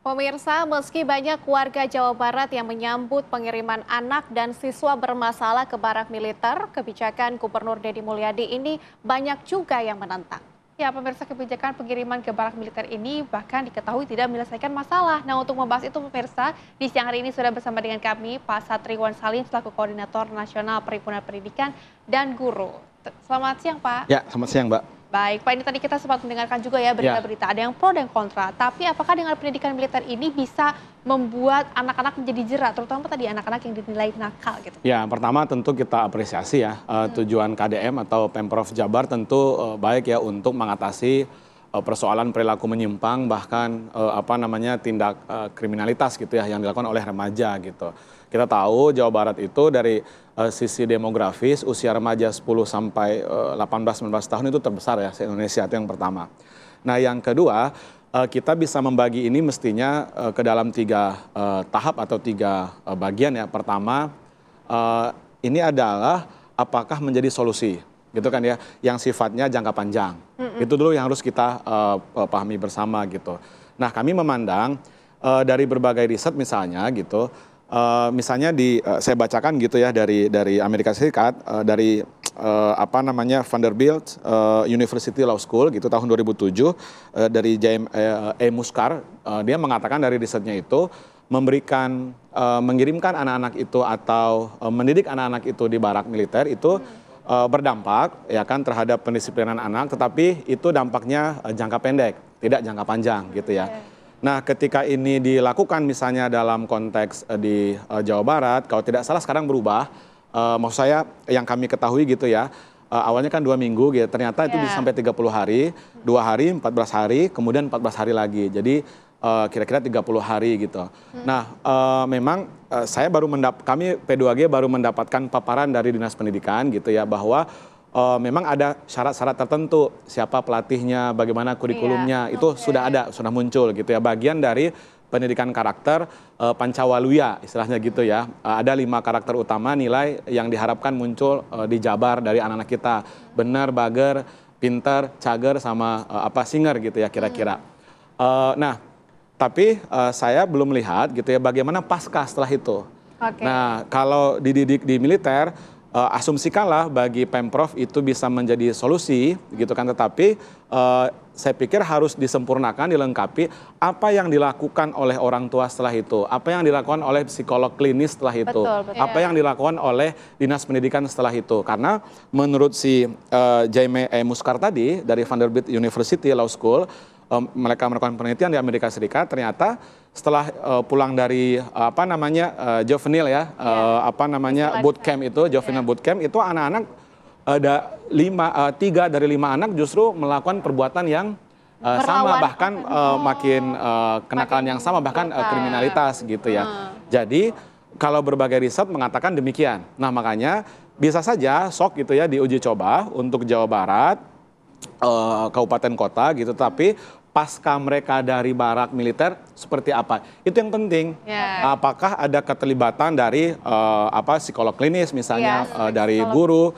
Pemirsa, meski banyak warga Jawa Barat yang menyambut pengiriman anak dan siswa bermasalah ke barak militer, kebijakan Gubernur Deddy Mulyadi ini banyak juga yang menentang. Ya, pemirsa, kebijakan pengiriman ke barak militer ini bahkan diketahui tidak menyelesaikan masalah. Nah, untuk membahas itu, pemirsa, di siang hari ini sudah bersama dengan kami Pak Satriwan Salim selaku Koordinator Nasional Perhimpunan Pendidikan dan Guru. Selamat siang, Pak. Ya, selamat siang, Mbak. Baik, Pak, ini tadi kita sempat mendengarkan juga ya berita-berita, ada yang pro dan kontra. Tapi apakah dengan pendidikan militer ini bisa membuat anak-anak menjadi jerat, terutama tadi anak-anak yang dinilai nakal gitu? Ya, pertama tentu kita apresiasi ya tujuan KDM atau Pemprov Jabar tentu baik ya untuk mengatasi persoalan perilaku menyimpang bahkan tindak kriminalitas gitu ya yang dilakukan oleh remaja gitu. Kita tahu Jawa Barat itu dari sisi demografis usia remaja 10 sampai 18-19 tahun itu terbesar ya se-Indonesia, itu yang pertama. Nah, yang kedua kita bisa membagi ini mestinya ke dalam 3 tahap atau 3 bagian ya. Pertama ini adalah apakah menjadi solusi gitu kan ya, yang sifatnya jangka panjang. Itu dulu yang harus kita pahami bersama gitu. Nah, kami memandang dari berbagai riset misalnya gitu, misalnya saya bacakan gitu ya dari Amerika Serikat, dari Vanderbilt University Law School gitu tahun 2007 dari James E. Muscar, dia mengatakan dari risetnya itu mengirimkan anak-anak itu atau mendidik anak-anak itu di barak militer itu berdampak ya kan terhadap pendisiplinan anak, tetapi itu dampaknya jangka pendek, tidak jangka panjang gitu ya. Nah, ketika ini dilakukan misalnya dalam konteks di Jawa Barat, kalau tidak salah sekarang berubah, maksud saya yang kami ketahui gitu ya, awalnya kan 2 minggu gitu, ternyata itu bisa sampai 30 hari, 2 hari, 14 hari, kemudian 14 hari lagi. Jadi kira-kira 30 hari gitu. Nah, memang kami P2G baru mendapatkan paparan dari Dinas Pendidikan gitu ya, bahwa memang ada syarat-syarat tertentu, siapa pelatihnya, bagaimana kurikulumnya, itu sudah ada, sudah muncul gitu ya. Bagian dari pendidikan karakter Pancawaluya istilahnya gitu ya. Ada 5 karakter utama nilai yang diharapkan muncul di Jabar dari anak-anak kita. Benar, bager, pinter, cager, sama singer gitu ya kira-kira. Nah, tapi saya belum lihat gitu ya bagaimana pasca setelah itu. Nah, kalau dididik di militer, asumsikanlah bagi Pemprov itu bisa menjadi solusi gitu kan, tetapi saya pikir harus disempurnakan, dilengkapi apa yang dilakukan oleh orang tua setelah itu, apa yang dilakukan oleh psikolog klinis setelah itu, apa yang dilakukan oleh Dinas Pendidikan setelah itu. Karena menurut si Jaime E. Muscar tadi dari Vanderbilt University Law School, mereka melakukan penelitian di Amerika Serikat, ternyata setelah pulang dari juvenile ya, bootcamp itu, juvenile bootcamp itu anak-anak ada 3 dari 5 anak justru melakukan perbuatan yang sama, bahkan makin kenakalan yang sama, bahkan kriminalitas gitu ya. Jadi kalau berbagai riset mengatakan demikian. Nah, makanya bisa saja sok gitu ya diuji coba untuk Jawa Barat, kabupaten kota gitu, tapi pasca mereka dari barak militer seperti apa, itu yang penting. Apakah ada keterlibatan dari psikolog klinis misalnya, dari guru,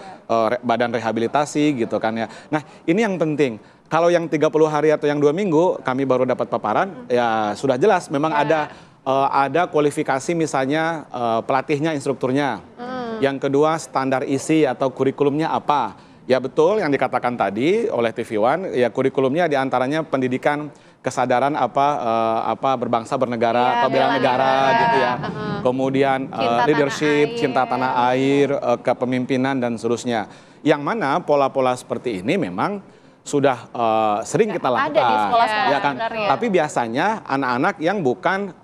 badan rehabilitasi gitu kan ya. Nah, ini yang penting. Kalau yang 30 hari atau yang 2 minggu kami baru dapat paparan, ya sudah jelas memang ada kualifikasi misalnya pelatihnya, instrukturnya. Yang kedua standar isi atau kurikulumnya apa. Ya betul yang dikatakan tadi oleh TV One, ya kurikulumnya diantaranya pendidikan kesadaran berbangsa bernegara atau bela negara gitu ya. Kemudian leadership, cinta tanah air, kepemimpinan dan seterusnya. Yang mana pola-pola seperti ini memang sudah sering kita lakukan, ada di sekolah-sekolah ya kan. Tapi biasanya anak-anak yang bukan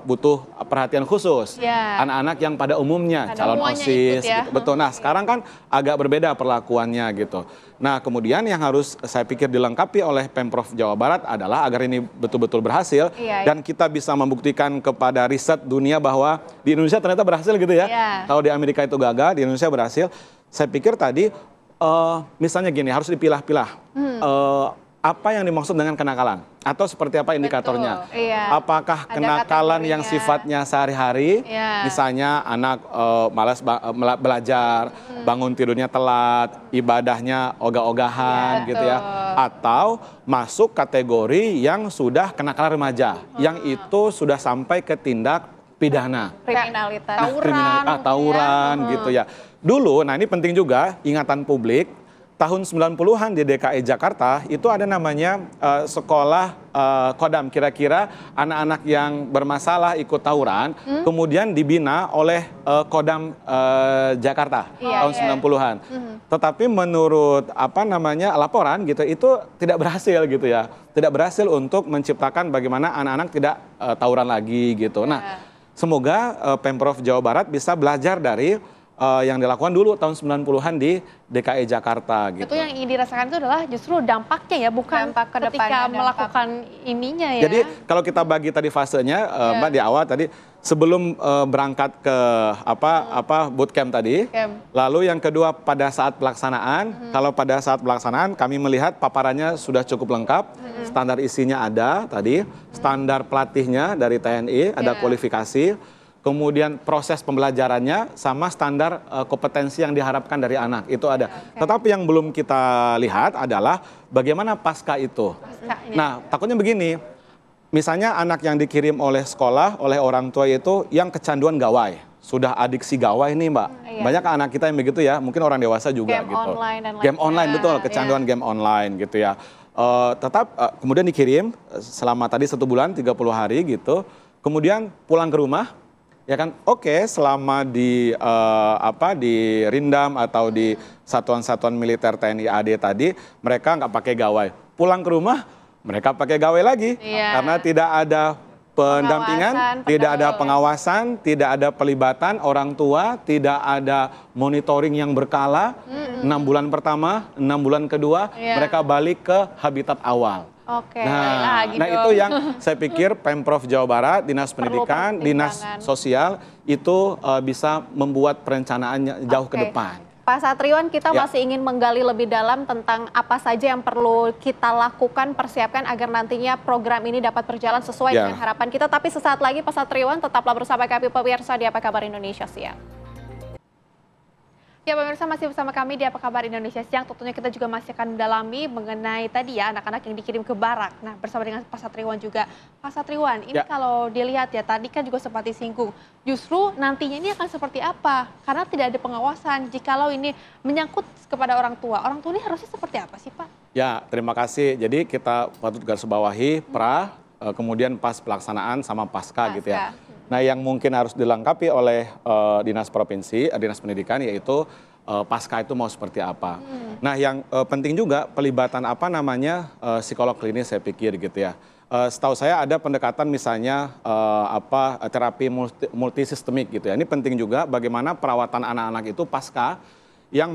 butuh perhatian khusus, anak-anak yang pada umumnya calon OSIS, gitu. Betul. Nah, sekarang kan agak berbeda perlakuannya gitu. Nah, kemudian yang harus saya pikir dilengkapi oleh Pemprov Jawa Barat adalah agar ini betul-betul berhasil dan kita bisa membuktikan kepada riset dunia bahwa di Indonesia ternyata berhasil gitu ya. Kalau di Amerika itu gagal, di Indonesia berhasil. Saya pikir tadi misalnya gini, harus dipilah-pilah. apa yang dimaksud dengan kenakalan atau seperti apa indikatornya. Betul, iya. Apakah Ada kenakalan yang kategorinya. sifatnya sehari-hari, Iya. misalnya anak malas belajar, bangun tidurnya telat, ibadahnya ogah-ogahan Iya, gitu ya, atau masuk kategori yang sudah kenakalan remaja, yang itu sudah sampai ke tindak pidana. Kriminalitas. Tawuran, Tawuran gitu ya. Dulu, nah ini penting juga ingatan publik, tahun 90-an di DKI Jakarta itu ada namanya sekolah kodam, kira-kira anak-anak yang bermasalah ikut tawuran, kemudian dibina oleh kodam Jakarta tahun 90-an. Tetapi menurut laporan gitu itu tidak berhasil gitu ya. Tidak berhasil untuk menciptakan bagaimana anak-anak tidak tawuran lagi gitu. Nah, semoga Pemprov Jawa Barat bisa belajar dari yang dilakukan dulu tahun 90-an di DKI Jakarta gitu. Itu yang ingin dirasakan itu adalah justru dampaknya ya, bukan Dampak ke ketika depannya, melakukan ininya ya. Jadi kalau kita bagi tadi fasenya, Mbak di awal tadi sebelum berangkat ke bootcamp tadi, lalu yang kedua pada saat pelaksanaan, kalau pada saat pelaksanaan kami melihat paparannya sudah cukup lengkap, standar isinya ada tadi, standar pelatihnya dari TNI, ada kualifikasi. Kemudian proses pembelajarannya sama standar kompetensi yang diharapkan dari anak itu ada. Tetapi yang belum kita lihat adalah bagaimana pasca itu. Nah, takutnya begini, misalnya anak yang dikirim oleh sekolah, oleh orang tua itu yang kecanduan gawai. Sudah adiksi gawai nih Mbak. Banyak anak kita yang begitu ya, mungkin orang dewasa juga Game gitu. online dan Game lainnya. online, betul, kecanduan game online gitu ya. Tetap kemudian dikirim selama tadi 1 bulan, 30 hari gitu. Kemudian pulang ke rumah, ya kan, oke, selama di di Rindam atau di satuan-satuan militer TNI AD tadi mereka nggak pakai gawai. Pulang ke rumah mereka pakai gawai lagi karena tidak ada pendampingan, tidak ada pengawasan, tidak ada pelibatan orang tua, tidak ada monitoring yang berkala. 6 bulan pertama, 6 bulan kedua mereka balik ke habitat awal. Oke. Nah, itu yang saya pikir Pemprov Jawa Barat, Dinas Pendidikan, Dinas Sosial itu bisa membuat perencanaannya jauh ke depan. Pak Satriwan, kita masih ingin menggali lebih dalam tentang apa saja yang perlu kita lakukan, persiapkan agar nantinya program ini dapat berjalan sesuai dengan harapan kita. Tapi sesaat lagi Pak Satriwan, tetaplah bersama kami pemirsa di Apa Kabar Indonesia Siang. Ya pemirsa, masih bersama kami di Apa Kabar Indonesia Siang. Tentunya kita juga masih akan mendalami mengenai tadi ya anak-anak yang dikirim ke barak. Nah, bersama dengan Pak Satriwan juga. Pak Satriwan, ini kalau dilihat ya tadi kan juga sempat disinggung. Justru nantinya ini akan seperti apa? Karena tidak ada pengawasan. Jikalau ini menyangkut kepada orang tua ini harusnya seperti apa sih Pak? Ya, terima kasih. Jadi kita patut garis bawahi kemudian pas pelaksanaan sama pasca gitu ya. Nah, yang mungkin harus dilengkapi oleh Dinas Provinsi, Dinas Pendidikan, yaitu pasca itu mau seperti apa. Nah, yang penting juga pelibatan psikolog klinis saya pikir gitu ya. Setahu saya ada pendekatan misalnya terapi multisistemik gitu ya. Ini penting juga bagaimana perawatan anak-anak itu pasca yang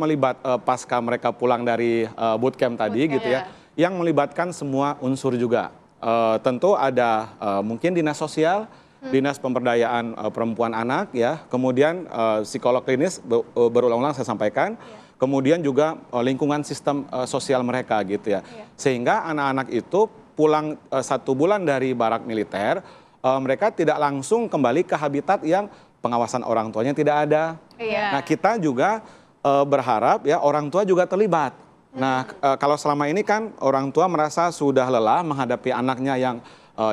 pasca mereka pulang dari bootcamp tadi gitu ya, yang melibatkan semua unsur juga. Tentu ada mungkin dinas sosial, dinas pemberdayaan perempuan anak ya, kemudian psikolog klinis berulang-ulang saya sampaikan, kemudian juga lingkungan sistem sosial mereka gitu ya, sehingga anak-anak itu pulang 1 bulan dari barak militer, mereka tidak langsung kembali ke habitat yang pengawasan orang tuanya tidak ada. Nah, kita juga berharap ya orang tua juga terlibat. Nah, kalau selama ini kan orang tua merasa sudah lelah menghadapi anaknya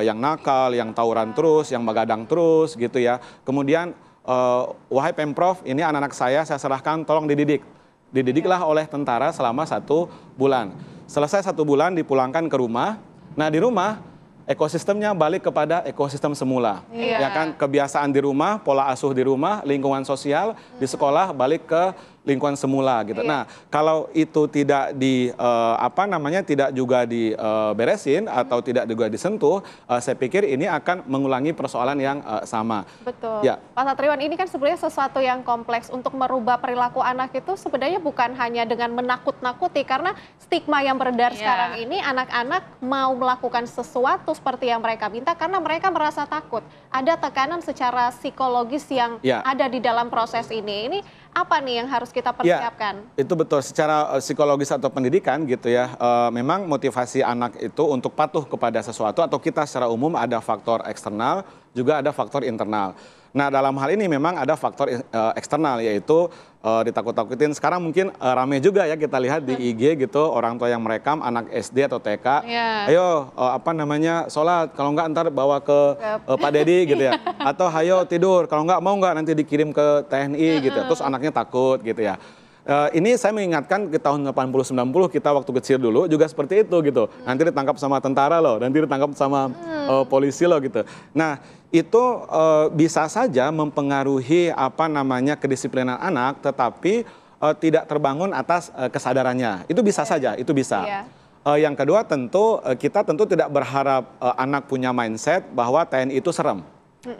yang nakal, yang tawuran terus, yang begadang terus gitu ya. Kemudian, wahai Pemprov, ini anak-anak saya serahkan tolong dididik. Dididiklah oleh tentara selama 1 bulan. Selesai 1 bulan dipulangkan ke rumah. Nah, di rumah ekosistemnya balik kepada ekosistem semula. Ya kan, kebiasaan di rumah, pola asuh di rumah, lingkungan sosial, di sekolah balik ke lingkungan semula gitu. Nah, kalau itu tidak tidak juga diberesin atau tidak juga disentuh, saya pikir ini akan mengulangi persoalan yang sama. Betul. Pak Satriwan, ini kan sebenarnya sesuatu yang kompleks. Untuk merubah perilaku anak itu sebenarnya bukan hanya dengan menakut-nakuti, karena stigma yang beredar sekarang ini anak-anak mau melakukan sesuatu seperti yang mereka minta karena mereka merasa takut. Ada tekanan secara psikologis yang ada di dalam proses ini. Ini apa nih yang harus kita Ya, persiapkan? itu betul. Secara psikologis atau pendidikan gitu ya, memang motivasi anak itu untuk patuh kepada sesuatu atau kita secara umum ada faktor eksternal, juga ada faktor internal. Nah, dalam hal ini memang ada faktor eksternal, yaitu ditakut-takutin. Sekarang mungkin rame juga ya kita lihat di IG gitu, orang tua yang merekam anak SD atau TK, ayo apa namanya sholat, kalau enggak ntar bawa ke Pak Dedi gitu ya, atau ayo tidur, kalau enggak mau enggak nanti dikirim ke TNI gitu ya, terus anaknya takut gitu ya. Ini saya mengingatkan ke tahun 80-90 kita waktu kecil dulu juga seperti itu gitu. Nanti ditangkap sama tentara loh, nanti ditangkap sama polisi loh gitu. Nah, itu bisa saja mempengaruhi apa namanya kedisiplinan anak, tetapi tidak terbangun atas kesadarannya. Itu bisa saja, itu bisa. Yang kedua tentu kita tentu tidak berharap anak punya mindset bahwa TNI itu serem.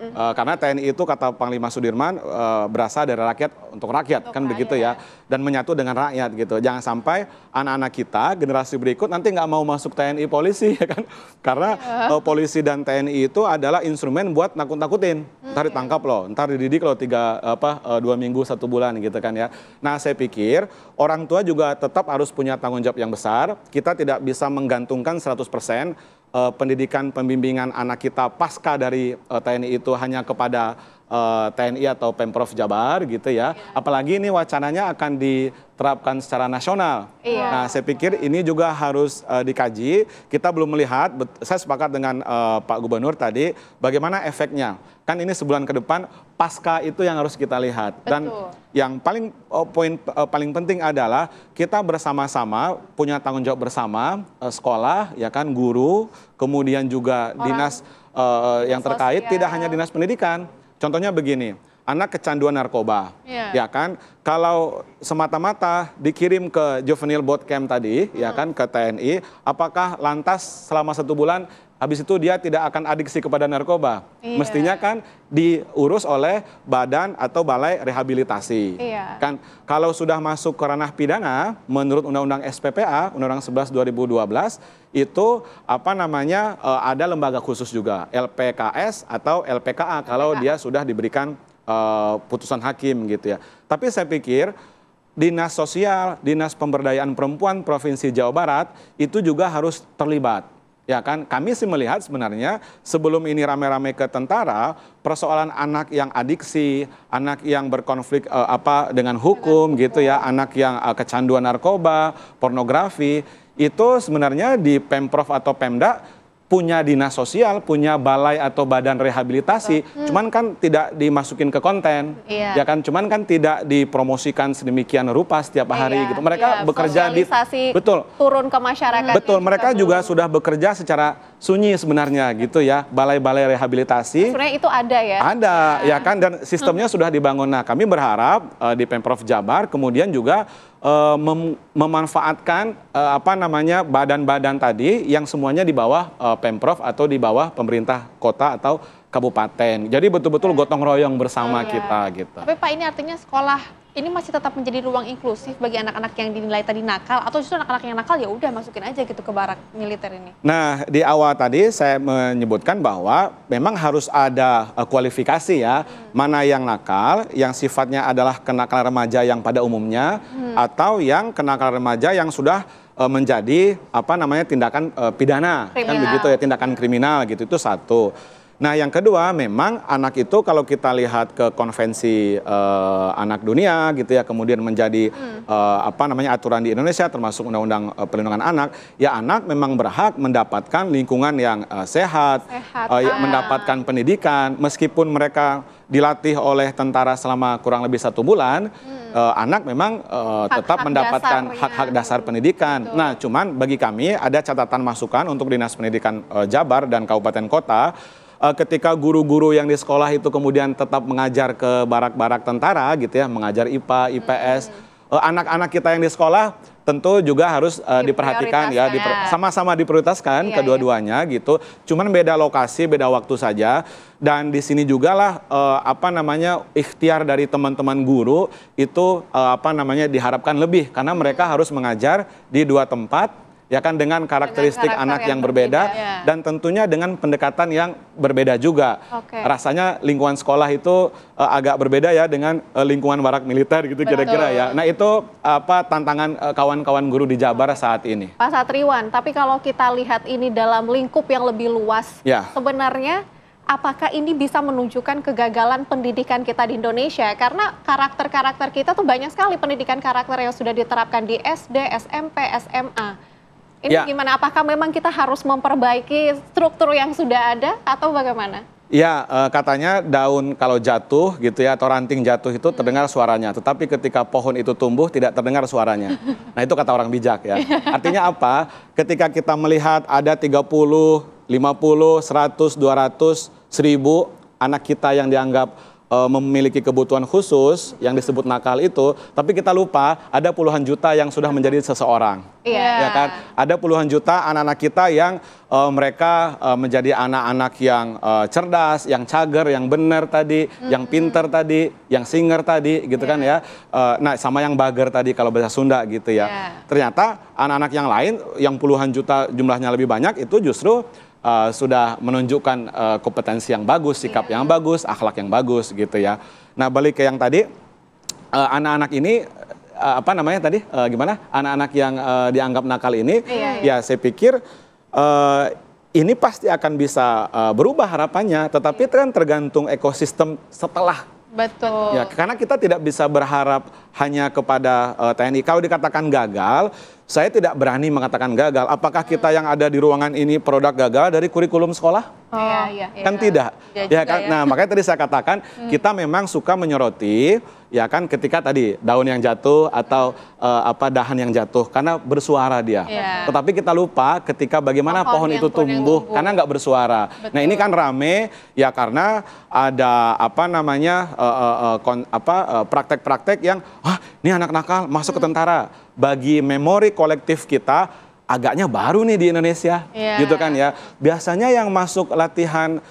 Karena TNI itu kata Panglima Sudirman berasal dari rakyat untuk rakyat, kan begitu ya, dan menyatu dengan rakyat gitu. Jangan sampai anak-anak kita generasi berikut nanti nggak mau masuk TNI polisi ya kan, karena polisi dan TNI itu adalah instrumen buat nakut-nakutin. Ntar ditangkap loh, ntar dididik loh 2 minggu 1 bulan gitu kan ya. Nah, saya pikir orang tua juga tetap harus punya tanggung jawab yang besar. Kita tidak bisa menggantungkan 100% pendidikan pembimbingan anak kita pasca dari TNI itu hanya kepada TNI atau Pemprov Jabar gitu ya. Apalagi ini wacananya akan diterapkan secara nasional. Nah, saya pikir ini juga harus dikaji. Kita belum melihat, saya sepakat dengan Pak Gubernur tadi, bagaimana efeknya. Kan ini sebulan ke depan, pasca itu yang harus kita lihat. Dan yang poin paling penting adalah kita bersama-sama punya tanggung jawab bersama, sekolah, ya kan, guru, kemudian juga dinas yang terkait, tidak hanya dinas pendidikan. Contohnya begini, anak kecanduan narkoba, ya kan? Kalau semata-mata dikirim ke juvenile boot camp tadi, ya kan, ke TNI, apakah lantas selama 1 bulan habis itu dia tidak akan adiksi kepada narkoba? Mestinya kan diurus oleh badan atau balai rehabilitasi. Kan kalau sudah masuk ke ranah pidana, menurut Undang-Undang SPPA, Undang-Undang 11 2012, itu apa namanya ada lembaga khusus juga, LPKS atau LPKA kalau dia sudah diberikan putusan hakim gitu ya. Tapi saya pikir Dinas Sosial, Dinas Pemberdayaan Perempuan Provinsi Jawa Barat itu juga harus terlibat. Ya kan, kami sih melihat sebenarnya sebelum ini rame-rame ke tentara, persoalan anak yang adiksi, anak yang berkonflik dengan hukum gitu ya, anak yang kecanduan narkoba, pornografi, itu sebenarnya di Pemprov atau Pemda punya dinas sosial, punya balai atau badan rehabilitasi, cuman kan tidak dimasukin ke konten, ya kan, cuman kan tidak dipromosikan sedemikian rupa setiap hari gitu. Mereka bekerja di turun ke masyarakat. Betul, mereka juga sudah bekerja secara sunyi sebenarnya gitu ya, balai-balai rehabilitasi. Sebenarnya itu ada ya? Ada, ya kan, dan sistemnya sudah dibangun. Nah, kami berharap di Pemprov Jabar kemudian juga memanfaatkan badan-badan tadi yang semuanya di bawah Pemprov atau di bawah pemerintah kota atau kabupaten. Jadi betul-betul gotong royong bersama kita gitu. Tapi Pak, ini artinya sekolah ini masih tetap menjadi ruang inklusif bagi anak-anak yang dinilai tadi nakal, atau justru anak-anak yang nakal ya udah masukin aja gitu ke barak militer ini? Nah, di awal tadi saya menyebutkan bahwa memang harus ada kualifikasi ya, mana yang nakal, yang sifatnya adalah kenakalan remaja yang pada umumnya, atau yang kenakalan remaja yang sudah menjadi tindakan pidana, kan begitu ya, tindakan kriminal gitu, itu satu. Nah, yang kedua, memang anak itu kalau kita lihat ke konvensi anak dunia gitu ya, kemudian menjadi aturan di Indonesia termasuk Undang-Undang Perlindungan Anak, ya anak memang berhak mendapatkan lingkungan yang sehat, mendapatkan pendidikan, meskipun mereka dilatih oleh tentara selama kurang lebih 1 bulan, anak memang tetap mendapatkan hak-hak dasar pendidikan. Betul. Nah, cuman bagi kami ada catatan masukan untuk Dinas Pendidikan Jabar dan Kabupaten Kota. Ketika guru-guru yang di sekolah itu kemudian tetap mengajar ke barak-barak tentara gitu ya, mengajar IPA, IPS, anak-anak kita yang di sekolah tentu juga harus diperhatikan ya, sama-sama diprioritaskan kedua-duanya gitu. Cuman beda lokasi, beda waktu saja. Dan di sini juga lah ikhtiar dari teman-teman guru itu diharapkan lebih karena mereka harus mengajar di 2 tempat ya kan dengan karakteristik karakter anak yang yang berbeda berbeda. dan tentunya dengan pendekatan yang berbeda juga. Oke. Rasanya lingkungan sekolah itu agak berbeda ya dengan lingkungan barak militer gitu kira-kira ya. Nah itu apa tantangan kawan-kawan guru di Jabar saat ini. Pak Satriwan, tapi kalau kita lihat ini dalam lingkup yang lebih luas, Ya. sebenarnya apakah ini bisa menunjukkan kegagalan pendidikan kita di Indonesia? Karena karakter-karakter kita tuh banyak sekali pendidikan karakter yang sudah diterapkan di SD, SMP, SMA. Ini Ya. gimana? Apakah memang kita harus memperbaiki struktur yang sudah ada atau bagaimana? Ya, katanya daun kalau jatuh gitu ya atau ranting jatuh itu terdengar suaranya, tetapi ketika pohon itu tumbuh tidak terdengar suaranya. Nah, itu kata orang bijak ya. Artinya apa? Ketika kita melihat ada 30, 50, 100, 200, 1000 anak kita yang dianggap memiliki kebutuhan khusus yang disebut nakal itu, tapi kita lupa ada puluhan juta yang sudah menjadi seseorang. Iya. Ya kan? Ada puluhan juta anak-anak kita yang mereka menjadi anak-anak yang cerdas, yang cager, yang benar tadi, yang pinter tadi, yang singer tadi, gitu kan ya. Nah, sama yang bager tadi kalau bahasa Sunda gitu ya. Ternyata anak-anak yang lain yang puluhan juta jumlahnya lebih banyak itu justru sudah menunjukkan kompetensi yang bagus, sikap yang bagus, akhlak yang bagus gitu ya. Nah, balik ke yang tadi, anak-anak ini apa namanya tadi gimana? Anak-anak yang dianggap nakal ini, ya saya pikir ini pasti akan bisa berubah harapannya, tetapi kan tergantung ekosistem setelah. Betul. Ya, karena kita tidak bisa berharap hanya kepada TNI. Kalau dikatakan gagal, saya tidak berani mengatakan gagal. Apakah kita yang ada di ruangan ini produk gagal dari kurikulum sekolah? Iya. Kan tidak. Iya Ya juga kan? ya. Nah, makanya tadi saya katakan kita memang suka menyoroti ya kan ketika tadi daun yang jatuh atau apa dahan yang jatuh karena bersuara dia. Iya. Tetapi kita lupa ketika bagaimana pohon Pohon itu yang tumbuh tumbuh. karena nggak bersuara. Nah, ini kan rame ya karena ada apa namanya praktek-praktek yang ini anak nakal masuk ke tentara. Bagi memori kolektif kita agaknya baru nih di Indonesia, gitu kan ya. Biasanya yang masuk latihan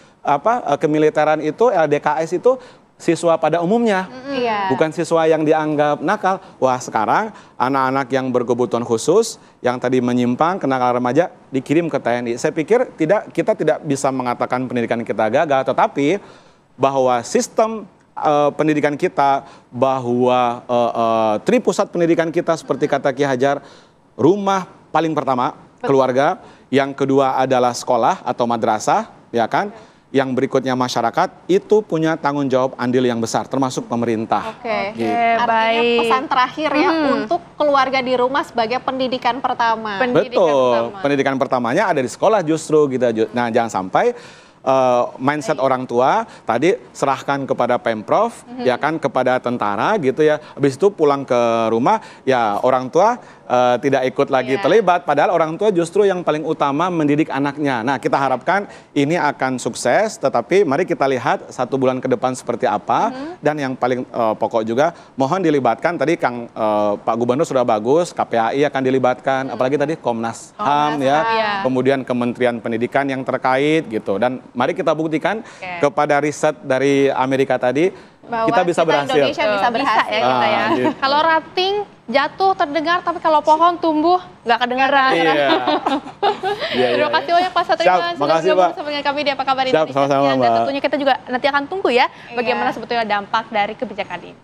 kemiliteran itu LDKS itu siswa pada umumnya, Iya. bukan siswa yang dianggap nakal. Wah, sekarang anak-anak yang berkebutuhan khusus yang tadi menyimpang kenakalan remaja dikirim ke TNI. Saya pikir kita tidak bisa mengatakan pendidikan kita gagal, tetapi bahwa sistem pendidikan kita, bahwa tripusat pendidikan kita seperti kata Ki Hajar, rumah paling pertama, keluarga, yang kedua adalah sekolah atau madrasah, ya kan? Yang berikutnya masyarakat, itu punya tanggung jawab andil yang besar, termasuk pemerintah. Oke. Gitu. Artinya baik. pesan terakhir ya untuk keluarga di rumah sebagai pendidikan pertama. Betul, pendidikan pertamanya ada di sekolah justru gitu. Nah, jangan sampai mindset orang tua tadi serahkan kepada Pemprov, ya kan, kepada tentara gitu ya. Habis itu pulang ke rumah, ya orang tua tidak ikut lagi terlibat. Padahal orang tua justru yang paling utama mendidik anaknya. Nah, kita harapkan ini akan sukses, tetapi mari kita lihat 1 bulan ke depan seperti apa. Dan yang paling pokok juga, mohon dilibatkan, tadi Kang Pak Gubernur sudah bagus, KPAI akan dilibatkan, apalagi tadi Komnas HAM ya, kemudian Kementerian Pendidikan yang terkait gitu. Dan mari kita buktikan kepada riset dari Amerika tadi, Bahwa kita bisa berhasil. Indonesia bisa berhasil. ya kita ya. gitu. Kalau rating jatuh terdengar, tapi kalau pohon tumbuh nggak kedengeran. Iya. Iya, Terima iya. kasih banyak Pak Satriwan Siap, sudah makasih, bergabung Pak. bersama dengan kami di Apa Kabar Siap, Indonesia sama-sama, Siang. Dan Mbak. tentunya kita juga nanti akan tunggu ya bagaimana sebetulnya dampak dari kebijakan ini.